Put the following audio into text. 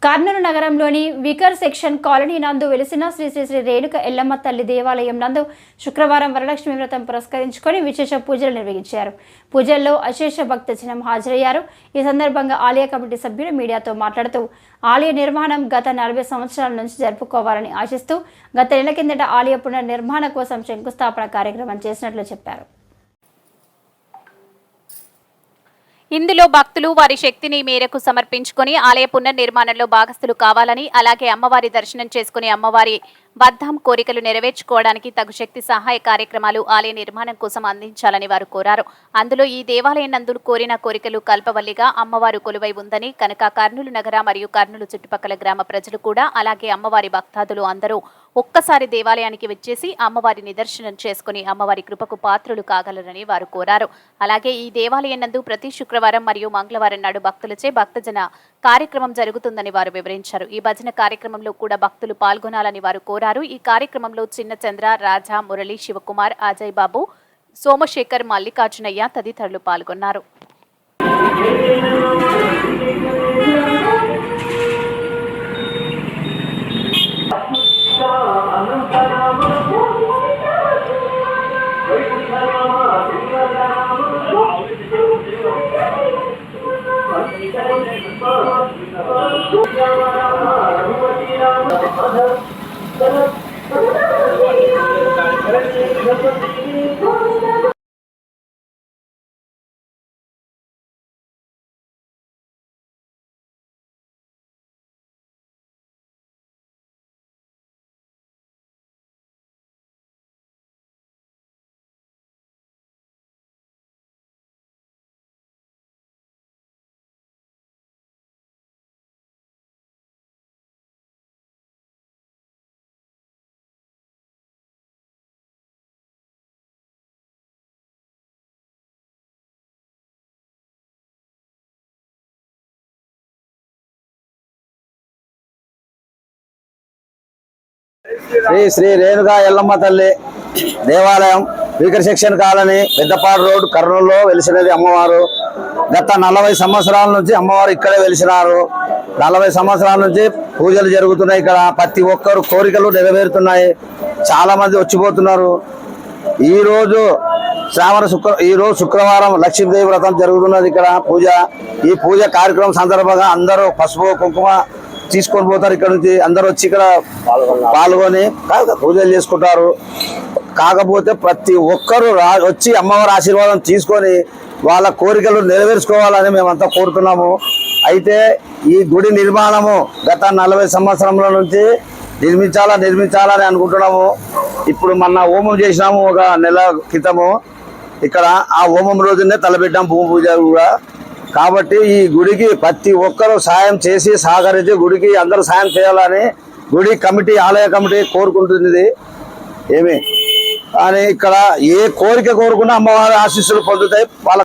కర్నూలు నగరంలోని weaker section colony నందు వెలిసిన శ్రీ శ్రీ శ్రీ రేణుక ఎల్లమ్మ తల్లి దేవాలయం నందు శుక్రవారం వరలక్ష్మి వ్రతం పురస్కరించుకొని విశేష పూజలు నిర్వహించారు. పూజల్లో అశేష భక్తజనం హాజరయ్యారు. ఈ సందర్భంగా ఆలయ కమిటీ సభ్యులు మీడియాతో మాట్లాడుతూ ఆలయ నిర్మాణం గత 40 సంవత్సరాల నుంచి జరుపుకోవాలని ఆశిస్తూ గత నెల కిందట ఆలయ పునర్నిర్మాణ కోసం శంకుస్థాపన కార్యక్రమం చేసినట్లు చెప్పారు. ఇందులో భక్తులు వారి శక్తిని మేరకు సమర్పించుకొని ఆలయ పునర్నిర్మాణంలో భాగస్థులు కావాలని, అలాగే అమ్మవారి దర్శనం చేసుకుని అమ్మవారి బద్ధం కోరికలు నెరవేర్చుకోవడానికి తగు శక్తి సహాయ కార్యక్రమాలు ఆలయ నిర్మాణం కోసం అందించాలని వారు కోరారు. అందులో ఈ దేవాలయం నందు కోరిన కోరికలు కల్పవల్లిగా అమ్మవారు కొలువై ఉందని కనుక కర్నూలు నగర మరియు కర్నూలు చుట్టుపక్కల గ్రామ ప్రజలు కూడా అలాగే అమ్మవారి భక్తాదులు అందరూ ఒక్కసారి దేవాలయానికి వచ్చేసి అమ్మవారి నిదర్శనం చేసుకుని అమ్మవారి కృపకు పాత్రులు కాగలరని వారు కోరారు. అలాగే ఈ దేవాలయం నందు ప్రతి శుక్రవారం మరియు మంగళవారం నాడు భక్తులచే భక్తజన కార్యక్రమం జరుగుతుందని వారు వివరించారు. ఈ భజన కార్యక్రమంలో కూడా భక్తులు పాల్గొనాలని వారు కోరారు. ఈ కార్యక్రమంలో చిన్న చంద్ర, రాజా, మురళి, శివకుమార్, అజయ్ బాబు, సోమశేఖర్, మల్లికార్జునయ్య తదితరులు పాల్గొన్నారు. శ్రీ శ్రీ రేణుక ఎల్లమ్మ తల్లి దేవాలయం weaker section colony Peddapadu road కర్నూలులో వెలిసినది అమ్మవారు. గత 40 సంవత్సరాల నుంచి అమ్మవారు ఇక్కడే వెలిసినారు. 40 సంవత్సరాల నుంచి పూజలు జరుగుతున్నాయి. ఇక్కడ ప్రతి ఒక్కరు కోరికలు నెరవేరుతున్నాయి. చాలా మంది వచ్చిపోతున్నారు. ఈరోజు శుక్రవారం లక్ష్మీదేవి వ్రతం జరుగుతున్నది. ఇక్కడ పూజ, ఈ పూజ కార్యక్రమం సందర్భంగా అందరూ పసుపు కుంకుమ తీసుకొని పోతారు. ఇక్కడ నుంచి అందరూ వచ్చి ఇక్కడ పాల్గొని పూజలు చేసుకుంటారు. కాకపోతే ప్రతి ఒక్కరూ వచ్చి అమ్మవారి ఆశీర్వాదం తీసుకొని వాళ్ళ కోరికలు నెరవేర్చుకోవాలని మేమంతా కోరుతున్నాము. అయితే ఈ గుడి నిర్మాణము గత 40 సంవత్సరాల నుంచి నిర్మించాలని అనుకుంటున్నాము. ఇప్పుడు మొన్న హోమం చేసినాము ఒక నెల క్రితము. ఇక్కడ ఆ హోమం రోజునే తలపెట్టాం భూమి పూజ కూడా. కాబట్టి ఈ గుడికి ప్రతి ఒక్కరూ సాయం చేసి సహకరించి గుడికి అందరూ సాయం చేయాలని గుడి కమిటీ, ఆలయ కమిటీ కోరుకుంటుంది. కానీ ఇక్కడ ఏ కోరిక కోరుకున్నా అమ్మవారి ఆశీస్సులు పొందుతాయి. వాళ్ళ